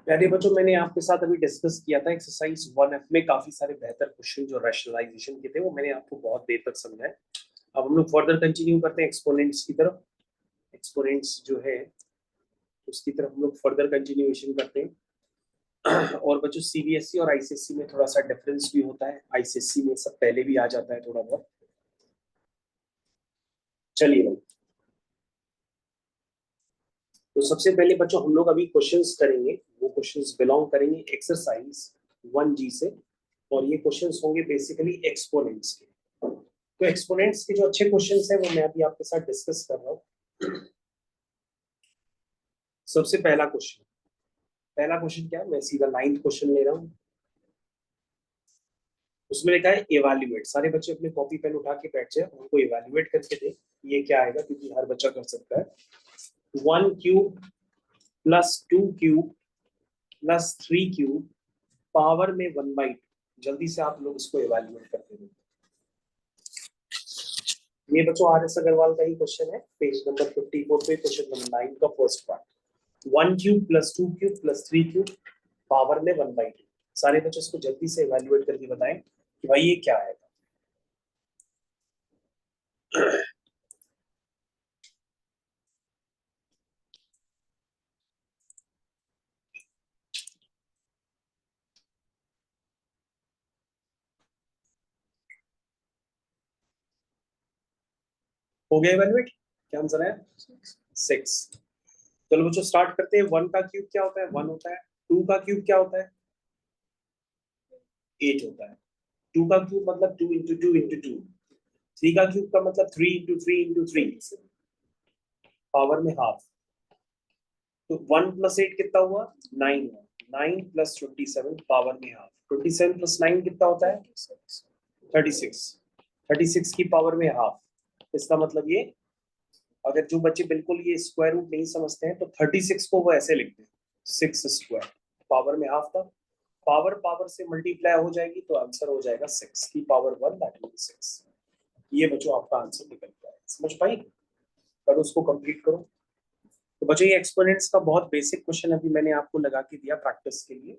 प्यारे बच्चों, मैंने आपके साथ अभी डिस्कस किया था एक्सरसाइज 1F में काफी सारे बेहतर क्वेश्चन जो रैशनलाइजेशन के थे वो मैंने आपको बहुत देर तक समझाए। अब हम लोग फर्दर कंटिन्यू करते हैं एक्सपोनेंट्स की तरफ। एक्सपोनेंट्स जो है उसकी तरफ हम लोग फर्दर कंटिन्यूएशन करते हैं। और बच्चों, सीबीएसई और आईसीएसई में थोड़ा सा डिफरेंस भी होता है। आईसीएसई में सब पहले भी आ जाता है थोड़ा बहुत। चलिए भाई, तो सबसे पहले बच्चों हम लोग अभी क्वेश्चंस करेंगे। वो क्वेश्चंस बिलोंग करेंगे एक्सरसाइज 1G से, और ये क्वेश्चंस होंगे बेसिकली एक्सपोनेंट्स के। तो एक्सपोनेंट्स के जो अच्छे क्वेश्चंस हैं वो मैं अभी आपके साथ डिस्कस कर रहा हूँ। सबसे पहला क्वेश्चन क्या है, मैं सीधा 9th क्वेश्चन ले रहा हूँ। उसमें लिखा है इवैल्यूएट। सारे बच्चे अपने कॉपी पेन उठा के बैठ जाए, उनको इवैल्यूएट करके दे ये क्या आएगा, क्योंकि हर बच्चा कर सकता है। 1 cube plus 2 cube plus 3 cube power में 1/2। जल्दी से आप लोग इसको इवैल्यूएट करके दें। ये बच्चों आर एस अग्रवाल का ही क्वेश्चन है, पेज नंबर 54 पे, क्वेश्चन नंबर 9 का first part. 1 cube plus 2 cube plus 3 cube power में 1/2। सारे बच्चों इसको जल्दी से इवैल्यूएट करके बताएं कि भाई ये क्या है। हो गया इवैल्यूएट? क्या आंसर है? 6। चलो बच्चों स्टार्ट करते हैं। 1 का क्यूब क्या होता है? 1 होता है। 2 का क्यूब क्या होता है? 8 होता है। 2 का क्यूब मतलब 2 इंटू 2 इंटू 2। 3 का क्यूब का मतलब 3 इंटू 3 इंटू 3, पावर में हाफ। तो 1 प्लस 8 कितना हुआ? 9 हुआ। 9 प्लस 27 पावर में हाफ। 27 प्लस 9 कितना होता है? 36। 36 की पावर में हाफ। इसका मतलब ये, अगर जो बच्चे बिल्कुल ये स्क्वायर रूट नहीं समझते हैं तो 36 को वो ऐसे लिखते हैं, 6 स्क्वायर। पावर में हाफ था, पावर पावर से मल्टीप्लाई हो जाएगी तो आंसर हो जाएगा 6 की पावर 1, दैट मींस 6। ये बच्चों आपका आंसर निकल गया है। समझ पाई? करो उसको कंप्लीट करो। तो बच्चों ये एक्सपोनेंट्स का बहुत बेसिक क्वेश्चन अभी मैंने आपको लगा के दिया प्रैक्टिस के लिए।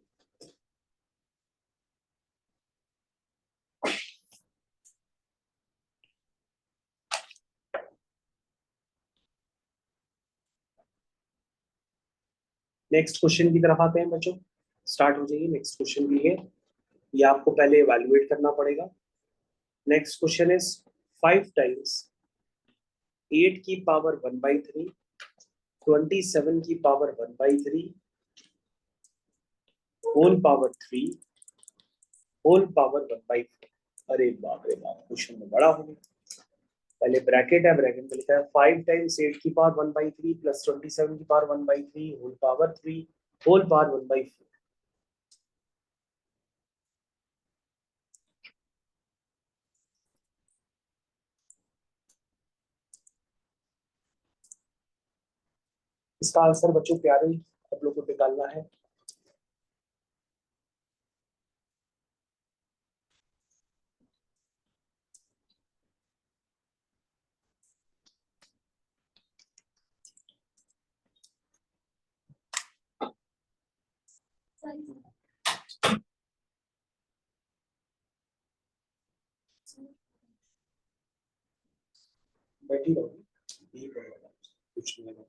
नेक्स्ट क्वेश्चन की तरफ आते हैं बच्चों। स्टार्ट हो जाइए नेक्स्ट क्वेश्चन के लिए। ये आपको पहले इवैल्यूएट करना पड़ेगा। नेक्स्ट क्वेश्चन इज 5 टाइम्स 8 की पावर 1/3, 27 की power 1/3, whole power 3, whole power 1/4। अरे बाप रे बाप, क्वेश्चन में बड़ा हो गया। पहले ब्रैकेट है, ब्रैकेट में लिखा है 5 टाइम्स 8 की पावर 1/3 प्लस 27 की power 1/3 whole power 3 whole power 1/4। इसका आंसर बच्चों प्यारे ही आप लोग को निकालना है। बैठी रहोगी, यही पड़ेगा, कुछ नहीं होगा।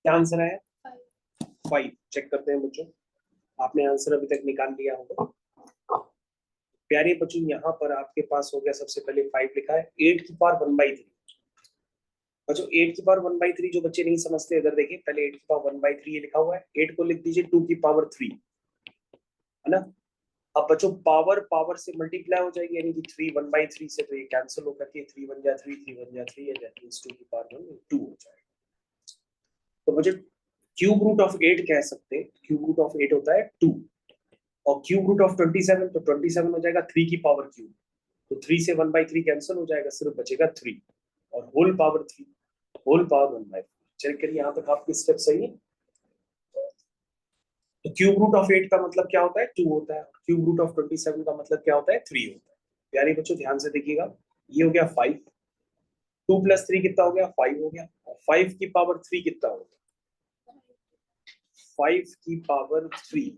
क्या आंसर है? 5। चेक करते हैं बच्चों, आपने आंसर अभी तक निकाल लिया होगा। प्यारे बच्चों, यहाँ पर आपके पास हो गया, सबसे पहले 5 लिखा है, 8 की पावर 1/3। बच्चों 8 की पावर 1/3 जो बच्चे नहीं समझते, इधर देखिए, पहले 8 की पावर 1/3 ये लिखा हुआ है, 8 को लिख दीजिए 2 की पावर 3, है ना। अब बच्चों पावर पावर से मल्टीप्लाई हो जाएगी, यानी कि 3 1/3 से, तो ये कैंसिल होकर के 3 1 जा 3, 3 1 जा 3 है, दैट मींस 2 की पावर 1 2 हो जाएगा। तो बच्चों क्यूब रूट ऑफ 8 कह सकते हैं, क्यूब रूट ऑफ 8 होता है 2, और क्यूब रूट ऑफ 27, तो 27 हो जाएगा 3 की पावर क्यूब, तो 3 से 1/3 कैंसिल हो जाएगा, सिर्फ बचेगा 3, और whole power 3, whole power 1/3। Check करिए यहाँ तक आपकी स्टेप सही है। तो क्यूब रूट ऑफ 8 का मतलब क्या होता है? 2 होता है। क्यूब रूट ऑफ 27 का मतलब क्या होता है? 3 होता है। प्यारे बच्चों ध्यान से देखिएगा, ये हो गया 5, 2 + 3 कितना हो गया? 5 हो गया, और 5 की पावर 3 कितना हो गया? 5 की पावर 3,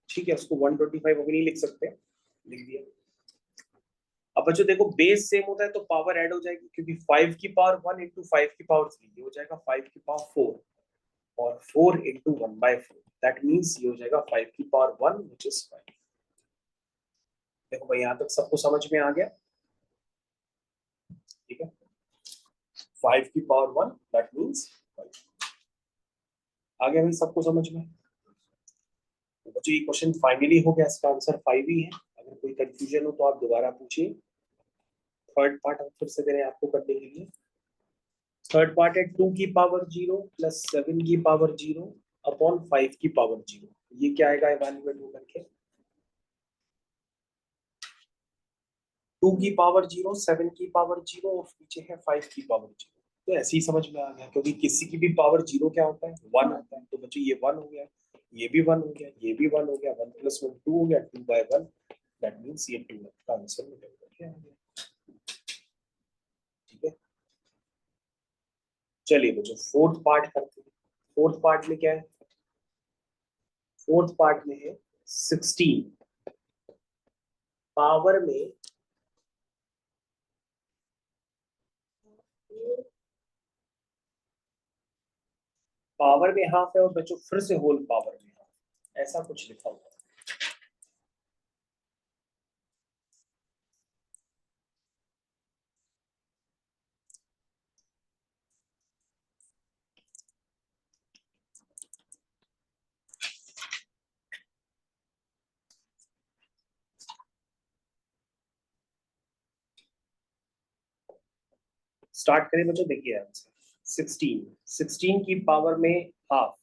ठीक है, उसको 125 अभी नहीं लिख सकते, लिख दिया। अब बच्चों देखो, बेस सेम होता है तो पावर ऐड हो जाएगी, क्योंकि 5 की पावर 1 इंटू 5 की पावर 3, ये हो जाएगा 5 की पावर 4, और 4 इंटू 1/4, दैट मीन्स ये हो जाएगा 5 की पावर 1 विच इज 5। देखो भाई यहाँ तक सबको समझ में आ गया, ठीक है, 5 की पावर 1 दैट मीन्स 5। आ गया भाई सबको समझ में? तो बच्चों ये क्वेश्चन फाइनली हो गया, इसका आंसर 5 ही है। अगर कोई कंफ्यूजन हो तो आप दोबारा पूछिए। थर्ड पार्ट हम फिर से दे रहे हैं आपको करने के लिए। थर्ड पार्ट है 2 की पावर 0 प्लस 7 की पावर 0 अपॉन 5 की पावर 0। ये क्या आएगा इवैल्यूएट होकर के? 2 की पावर 0, 7 की पावर 0, और पीछे है 5 की पावर 0। तो ऐसे ही समझ में आ गया, क्योंकि किसी की भी पावर 0 क्या होता है? 1 होता है। तो बच्चों ये 1 हो गया, ये भी 1 हो गया, ये भी 1 हो गया, 1 + 1 2 हो गया, 2/1, दैट मींस ये 2 का आंसर निकल गया। ठीक है, चलिए बच्चों फोर्थ पार्ट करते हैं। फोर्थ पार्ट में क्या है? फोर्थ पार्ट में है 16 पावर में पावर में हाफ है, और बच्चों फिर से होल पावर में हाफ, ऐसा कुछ लिखा हुआ है। स्टार्ट करें बच्चों, देखिए आंसर 16, 16 की पावर में हाफ,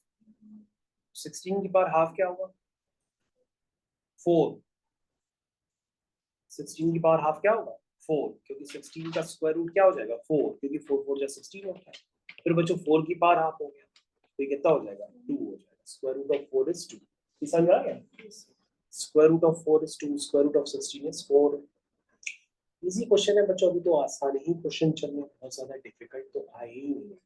16 की पावर हाफ क्या होगा? 4। 16 की पावर हाफ क्या होगा? 4, क्योंकि 16 का स्क्वायर रूट क्या हो जाएगा? 4, क्योंकि 4 4 जा 16 होता है। फिर बच्चों 4 की पावर हाफ हो गया, तो ये कितना हो जाएगा? 2 हो जाएगा। Square root of 4 is 2। समझ आ गया? Square root of 4 is 2, square root of 16 is 4। Easy question है बच्चों, अभी तो आसान ही क्वेश्चन चल रहे हैं, बहुत ज्यादा डिफिकल्ट तो आए ही नहीं।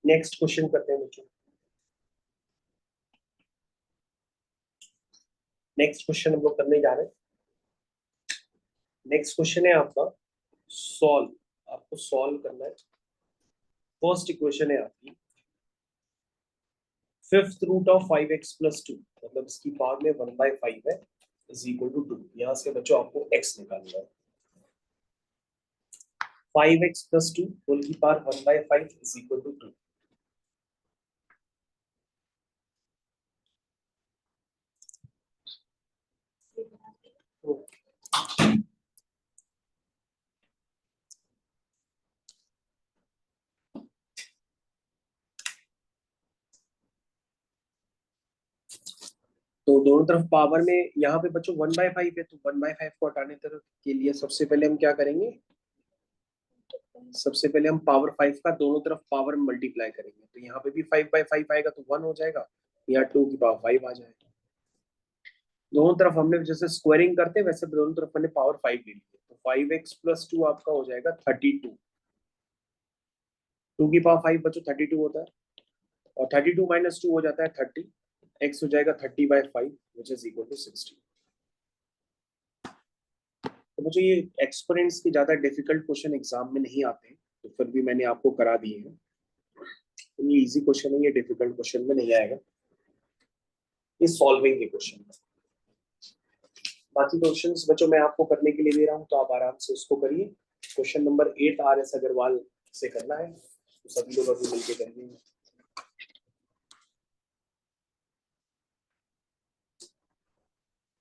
नेक्स्ट क्वेश्चन करते हैं बच्चों। नेक्स्ट क्वेश्चन हम लोग करने जा रहे हैं। नेक्स्ट क्वेश्चन है आपका सॉल्व, आपको सॉल्व करना है। फर्स्ट इक्वेशन है आपकी फिफ्थ रूट ऑफ 5x + 2, मतलब इसकी पावर में 1/5 है, इज इक्वल टू 2। यहाँ से बच्चों आपको x निकालना है। 5x + 2 होल की पावर 1/5 इज इक्वल टू 2। तो दोनों तरफ पावर में यहाँ पे बच्चों 1/5 है, तो 1/5 को हटाने तरफ के लिए सबसे पहले हम क्या करेंगे? सबसे पहले हम पावर 5 का दोनों तरफ पावर में मल्टीप्लाई करेंगे, तो यहाँ पे भी 5/5 आएगा तो 1 हो जाएगा, यहाँ 2 की पावर 5 आ जाएगा। दोनों तरफ हमने जैसे स्क्वायरिंग करते हैं वैसे दोनों तरफ मैंने पावर 5 ले ली, तो 5x + 2 आपका हो जाएगा 32। 2 की पावर 5 बच्चों 32 होता है, और 32 - 2 हो जाता है 30, x हो जाएगा 30/5 विच इज इक्वल टू 60। तो मुझे ये एक्सपोनेंट्स के ज्यादा डिफिकल्ट क्वेश्चन एग्जाम में नहीं आते, तो फिर भी मैंने आपको करा दिए हैं। तो ये इजी क्वेश्चन है, ये डिफिकल्ट क्वेश्चन में नहीं आएगा, ये सॉल्विंग के क्वेश्चन है। बाकी क्वेश्चंस बच्चों मैं आपको करने के लिए दे रहा हूँ, तो आप आराम से उसको करिए। क्वेश्चन नंबर 8 RS अग्रवाल से करना है, तो सभी लोग अभी मिलकर करेंगे।